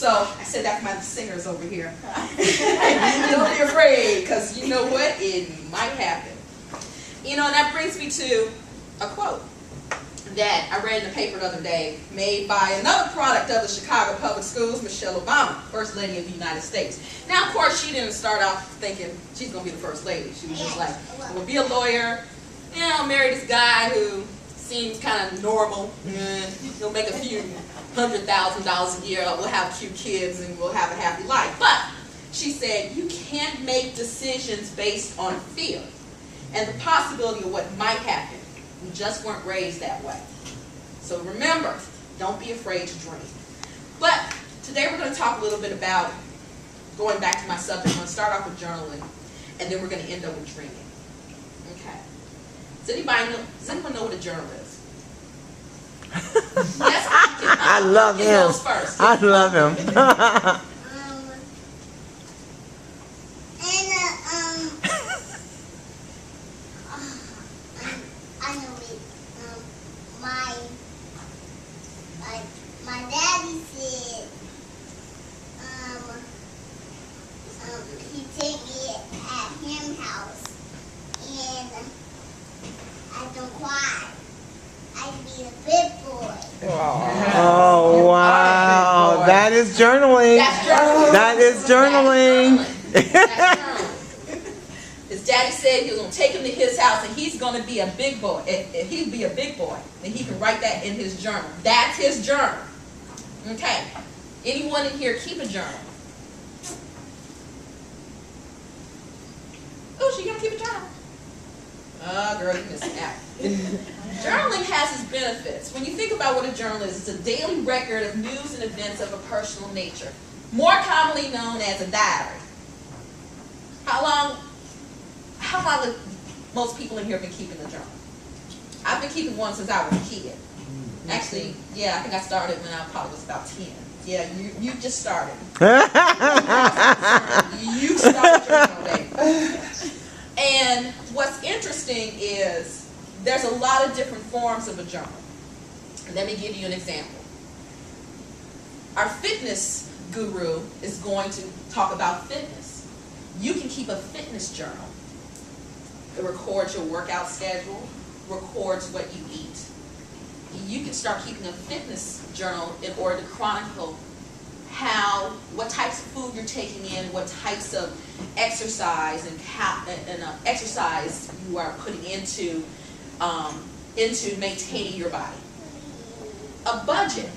So I said that for my singers over here. Don't be afraid, because you know what? It might happen. You know, and that brings me to a quote that I read in the paper the other day, made by another product of the Chicago Public Schools, Michelle Obama, First Lady of the United States. Now, of course, she didn't start off thinking she's going to be the First Lady. She was just like, I'm going to be a lawyer, you know, marry this guy who seems kind of normal. He'll make a few $100,000 a year. We'll have cute kids and we'll have a happy life. But she said, you can't make decisions based on fear and the possibility of what might happen. We just weren't raised that way. So remember, don't be afraid to dream. But today we're going to talk a little bit about, going back to my subject, I'm going to start off with journaling, and then we're going to end up with dreaming. Okay. Does anyone know what a journal is? Yes, I love him. He goes first. I love him. My daddy said, he take me at him house, and I don't cry. I'd be a big boy. Oh, wow. That is journaling. That's journaling. That is journaling. That's journaling. His daddy said he was going to take him to his house and he's going to be a big boy. If he'd be a big boy, then he can write that in his journal. That's his journal. Okay. Anyone in here keep a journal? Oh, she going to keep a journal? Oh, girl, you missing out. Journaling has its benefits. When you think about what a journal is, it's a daily record of news and events of a personal nature, more commonly known as a diary. How long have most people in here been keeping a journal? I've been keeping one since I was a kid. Actually, yeah, I think I started when I probably was about 10. Yeah, you just started. You started journaling, baby. And what's interesting is there's a lot of different forms of a journal. Let me give you an example. Our fitness guru is going to talk about fitness. You can keep a fitness journal. It records your workout schedule, records what you eat. You can start keeping a fitness journal in order to chronicle what types of food you're taking in, what types of exercise and exercise you are putting into maintaining your body. A budget.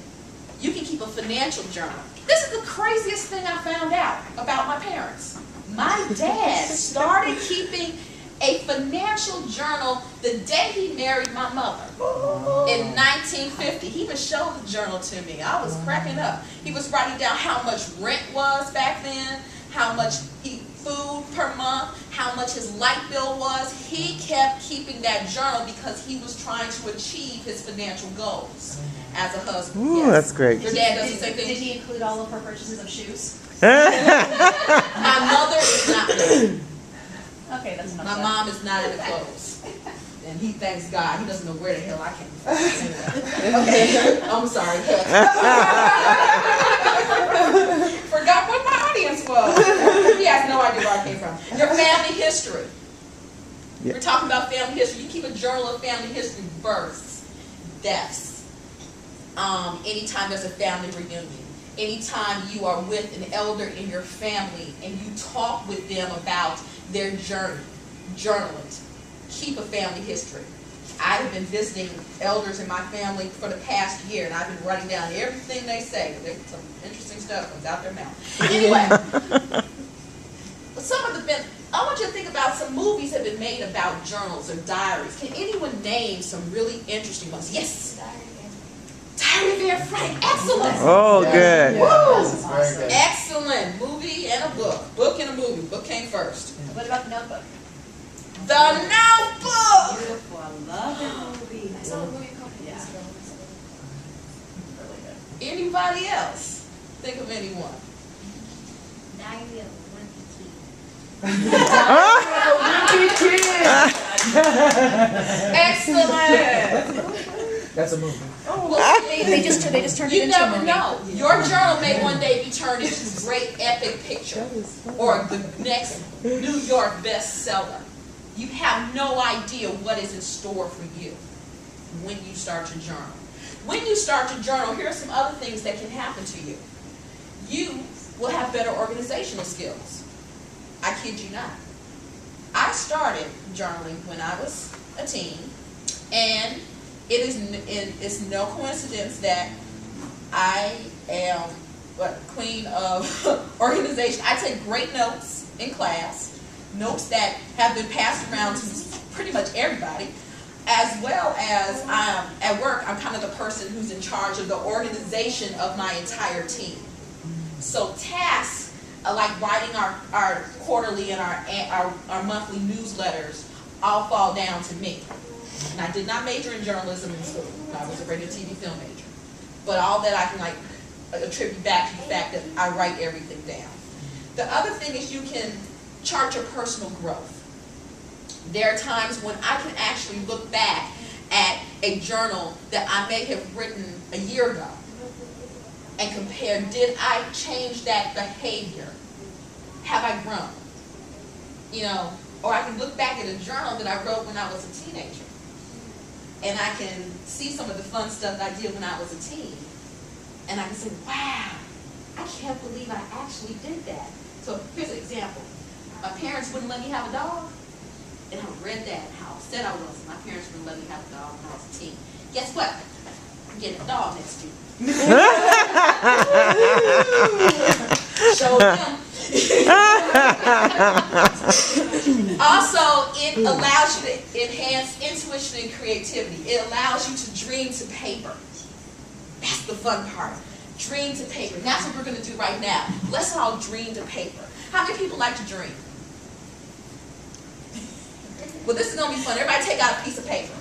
You can keep a financial journal. This is the craziest thing I found out about my parents. My dad started keeping a financial journal the day he married my mother in 1950. He even showed the journal to me. I was cracking up. He was writing down how much rent was back then, how much food per month, how much his light bill was. He kept keeping that journal because he was trying to achieve his financial goals as a husband. Ooh, yes. That's great. Your dad does the same thing? Did he include all of her purchases of shoes? My mother is not there. Okay, that's enough. My mom is not into clothes. And he thanks God. He doesn't know where the hell I came from. Anyway. Okay, I'm sorry. Forgot what my audience was. He has no idea where I came from. Your family history. Yeah. We're talking about family history. You keep a journal of family history, births, deaths. Anytime there's a family reunion. Anytime you are with an elder in your family and you talk with them about their journey, journal it. Keep a family history. I have been visiting elders in my family for the past year, and I've been writing down everything they say. There's some interesting stuff comes out their mouth. Anyway, I want you to think about some movies that have been made about journals or diaries. Can anyone name some really interesting ones? Yes. Diary of Anne Frank. Excellent. Oh, good. Woo. Awesome. Excellent. Movie and a book. Book and a movie. Book came first. What about The Notebook? The Notebook. Beautiful. I love that movie. I saw a movie a couple Yeah. years ago. Really good. Anybody else? Think of anyone. Diary of a Wimpy Kid. Excellent. That's a movie. Well, They just turned it you into a never movie. know. Your journal may one day be turned into a great epic picture or the next New York bestseller. You have no idea what is in store for you when you start to journal. When you start to journal, here are some other things that can happen to you. You will have better organizational skills. I kid you not. I started journaling when I was a teen, and it's no coincidence that I am queen of organization. I take great notes in class, notes that have been passed around to pretty much everybody, as well as at work, I'm kind of the person who's in charge of the organization of my entire team. So tasks like writing our quarterly and our monthly newsletters all fall down to me. And I did not major in journalism in school. I was a radio, TV, film major. But all that I can attribute back to the fact that I write everything down. The other thing is you can chart your personal growth. There are times when I can actually look back at a journal that I may have written a year ago and compare, did I change that behavior? Have I grown? You know, or I can look back at a journal that I wrote when I was a teenager, and I can see some of the fun stuff that I did when I was a teen, and I can say, wow, I can't believe I actually did that. So here's an example. My parents wouldn't let me have a dog, and I read that, how upset I was. My parents wouldn't let me have a dog when I was a teen. Guess what? I'm getting a dog next year. Show them. Also, it allows you to enhance intuition and creativity. It allows you to dream to paper. That's the fun part. Dream to paper. And that's what we're going to do right now. Let's all dream to paper. How many people like to dream? Well, this is going to be fun. Everybody take out a piece of paper.